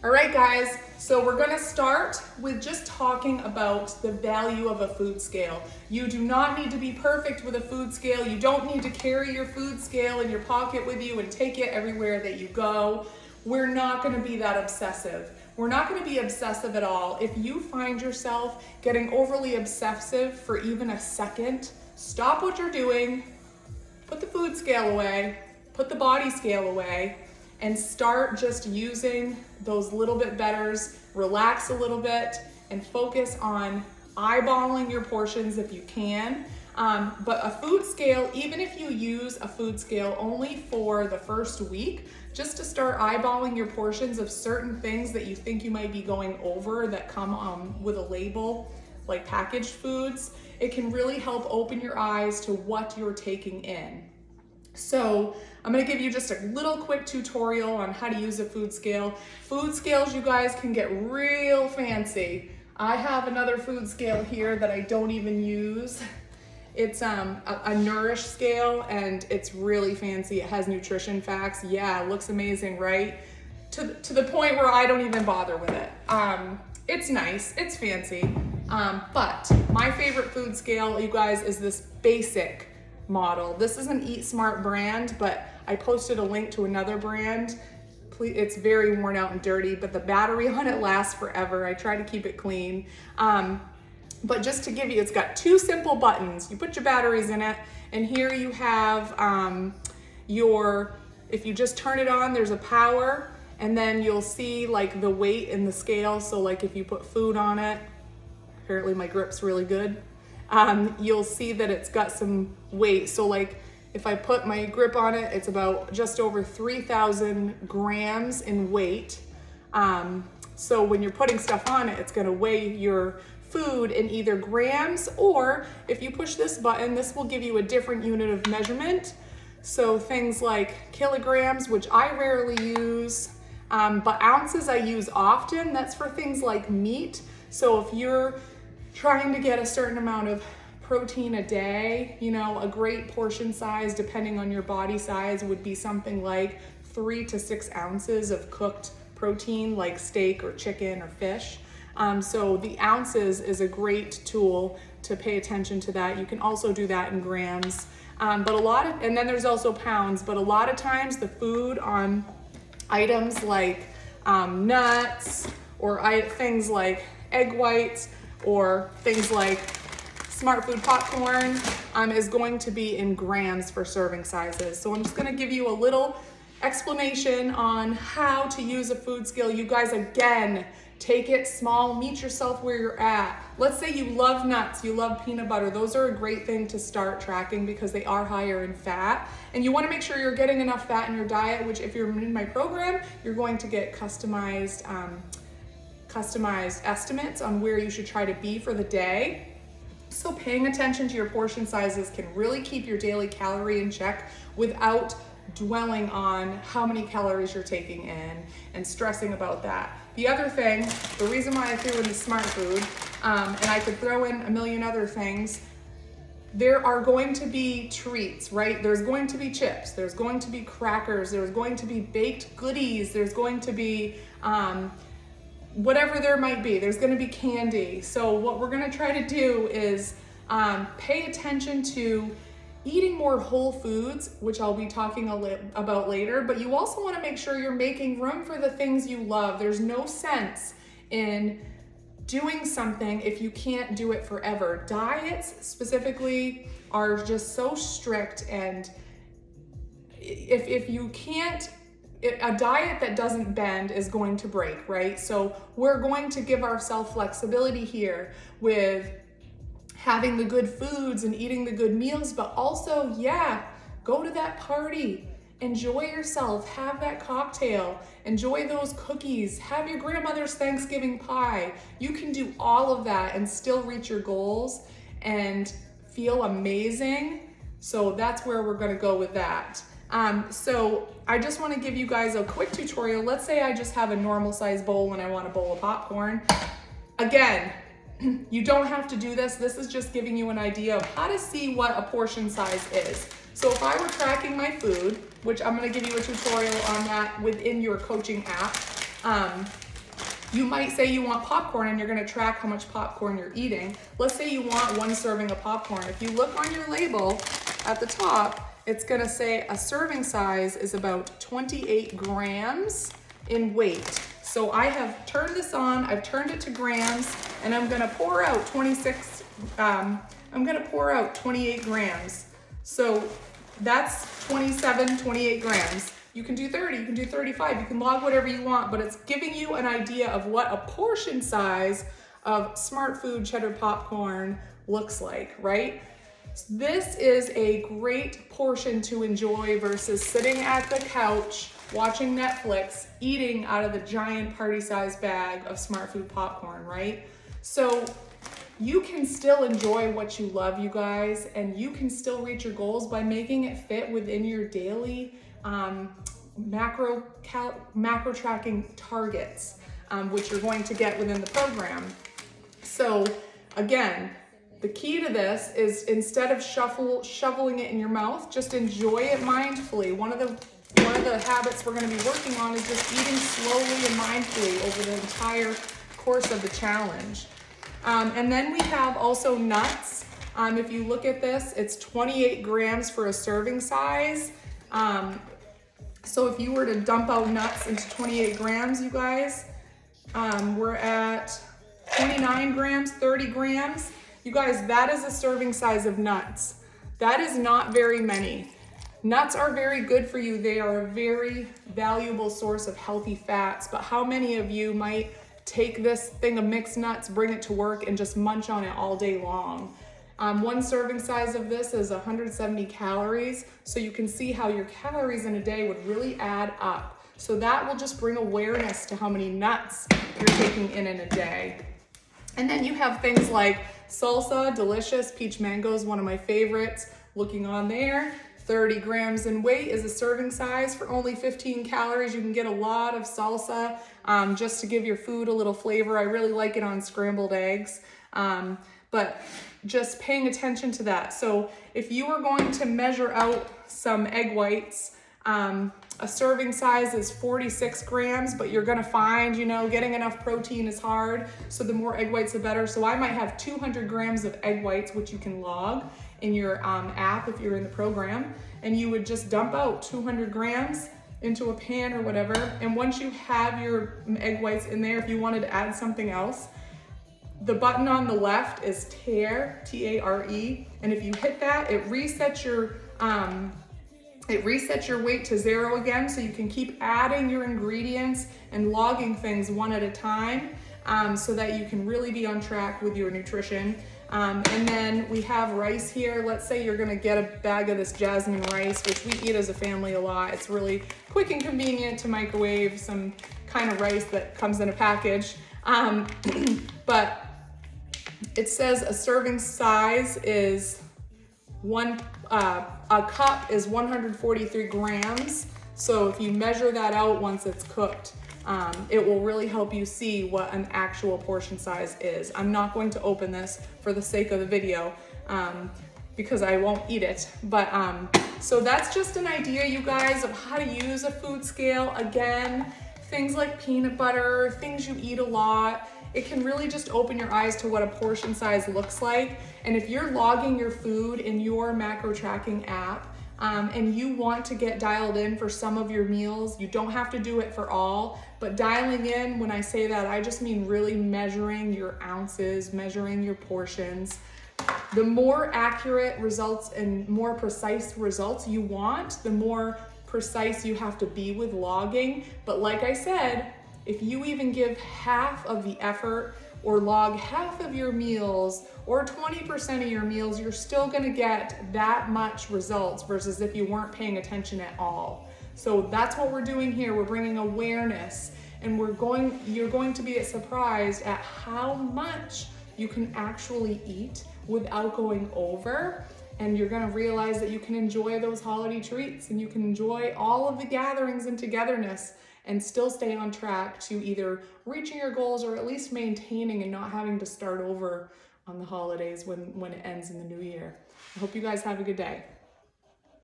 All right, guys, so we're gonna start with just talking about the value of a food scale. You do not need to be perfect with a food scale. You don't need to carry your food scale in your pocket with you and take it everywhere that you go. We're not gonna be that obsessive. We're not gonna be obsessive at all. If you find yourself getting overly obsessive for even a second, stop what you're doing, put the food scale away, put the body scale away, and start just using those little bit betters, relax a little bit, and focus on eyeballing your portions if you can. But a food scale, even if you use a food scale only for the first week, just to start eyeballing your portions of certain things that you think you might be going over that come with a label, like packaged foods, it can really help open your eyes to what you're taking in. So I'm gonna give you just a little quick tutorial on how to use a food scale. Food scales, you guys, can get real fancy. I have another food scale here that I don't even use. It's a Nourish scale, and it's really fancy. It has nutrition facts. Yeah, it looks amazing, right? To the point where I don't even bother with it. It's nice, it's fancy. But my favorite food scale, you guys, is this basic model. This is an Eat Smart brand, but I posted a link to another brand. It's very worn out and dirty, but the battery on it lasts forever. I try to keep it clean. But just to give you, it's got two simple buttons. You put your batteries in it, and here you have if you just turn it on, there's a power, and then you'll see like the weight in the scale. So like if you put food on it, apparently my grip's really good. You'll see that it's got some weight. So like if I put my grip on it, it's about just over 3,000 grams in weight. So when you're putting stuff on it, it's gonna weigh your food in either grams, or if you push this button, this will give you a different unit of measurement. So things like kilograms, which I rarely use, but ounces I use often. That's for things like meat. So if you're trying to get a certain amount of protein a day, you know, a great portion size, depending on your body size, would be something like 3 to 6 ounces of cooked protein, like steak or chicken or fish. So the ounces is a great tool to pay attention to that. You can also do that in grams. And then there's also pounds, but a lot of times the food on items like nuts or things like egg whites or things like Smart Food popcorn is going to be in grams for serving sizes. So I'm just gonna give you a little explanation on how to use a food scale. You guys, again, take it small, meet yourself where you're at. Let's say you love nuts, you love peanut butter. Those are a great thing to start tracking because they are higher in fat. And you wanna make sure you're getting enough fat in your diet, which if you're in my program, you're going to get customized estimates on where you should try to be for the day. So paying attention to your portion sizes can really keep your daily calorie in check without dwelling on how many calories you're taking in and stressing about that. The other thing, the reason why I threw in the Smart Food, and I could throw in a million other things, there are going to be treats, right? There's going to be chips, there's going to be crackers, there's going to be baked goodies, there's going to be whatever there might be, there's gonna be candy. So what we're gonna try to do is pay attention to eating more whole foods, which I'll be talking about later, but you also wanna make sure you're making room for the things you love. There's no sense in doing something if you can't do it forever. Diets specifically are just so strict, and if you can't, a diet that doesn't bend is going to break, right? So we're going to give ourselves flexibility here with having the good foods and eating the good meals, but also, yeah, go to that party, enjoy yourself, have that cocktail, enjoy those cookies, have your grandmother's Thanksgiving pie. You can do all of that and still reach your goals and feel amazing. So that's where we're gonna go with that. So I just want to give you guys a quick tutorial. Let's say I just have a normal size bowl and I want a bowl of popcorn. Again, you don't have to do this. This is just giving you an idea of how to see what a portion size is. So if I were tracking my food, which I'm going to give you a tutorial on that within your coaching app, You might say you want popcorn and you're gonna track how much popcorn you're eating. Let's say you want 1 serving of popcorn. If you look on your label at the top, it's gonna say a serving size is about 28 grams in weight. So I have turned this on, I've turned it to grams, and I'm gonna pour out 28 grams. So that's 27, 28 grams. You can do 30, you can do 35, you can log whatever you want, but it's giving you an idea of what a portion size of Smart Food cheddar popcorn looks like, right? This is a great portion to enjoy versus sitting at the couch, watching Netflix, eating out of the giant party-sized bag of Smart Food popcorn, right? So you can still enjoy what you love, you guys, and you can still reach your goals by making it fit within your daily macro tracking targets, which you're going to get within the program. So again, the key to this is instead of shoveling it in your mouth, just enjoy it mindfully. One of the habits we're going to be working on is just eating slowly and mindfully over the entire course of the challenge. And then we have also nuts. If you look at this, it's 28 grams for a serving size. So if you were to dump out nuts into 28 grams, you guys, we're at 29 grams, 30 grams. You guys, that is a serving size of nuts. That is not very many. Nuts are very good for you. They are a very valuable source of healthy fats, but how many of you might take this thing of mixed nuts, bring it to work, and just munch on it all day long? 1 serving size of this is 170 calories, so you can see how your calories in a day would really add up. So that will just bring awareness to how many nuts you're taking in a day. And then you have things like salsa, delicious, peach mango is one of my favorites. Looking on there, 30 grams in weight is a serving size for only 15 calories. You can get a lot of salsa just to give your food a little flavor. I really like it on scrambled eggs, but just paying attention to that. So if you are going to measure out some egg whites, a serving size is 46 grams, but you're gonna find, getting enough protein is hard. So the more egg whites, the better. So I might have 200 grams of egg whites, which you can log in your app if you're in the program. And you would just dump out 200 grams into a pan or whatever. And once you have your egg whites in there, if you wanted to add something else, the button on the left is tare, T-A-R-E. And if you hit that, it resets your weight to 0 again, so you can keep adding your ingredients and logging things one at a time, so that you can really be on track with your nutrition. And then we have rice here. Let's say you're gonna get a bag of this jasmine rice, which we eat as a family a lot. It's really quick and convenient to microwave some kind of rice that comes in a package. But it says a serving size is a cup is 143 grams. So if you measure that out once it's cooked, it will really help you see what an actual portion size is. I'm not going to open this for the sake of the video because I won't eat it. But so that's just an idea, you guys, of how to use a food scale. Again, things like peanut butter, things you eat a lot, it can really just open your eyes to what a portion size looks like. And if you're logging your food in your macro tracking app, and you want to get dialed in for some of your meals, you don't have to do it for all, but dialing in, when I say that, I just mean really measuring your ounces, measuring your portions. The more accurate results and more precise results you want, the more precise you have to be with logging. But like I said, if you even give half of the effort or log half of your meals or 20% of your meals, you're still gonna get that much results versus if you weren't paying attention at all. So that's what we're doing here. We're bringing awareness, and you're going to be surprised at how much you can actually eat without going over. And you're gonna realize that you can enjoy those holiday treats, and you can enjoy all of the gatherings and togetherness and still stay on track to either reaching your goals or at least maintaining and not having to start over on the holidays when it ends in the new year. I hope you guys have a good day.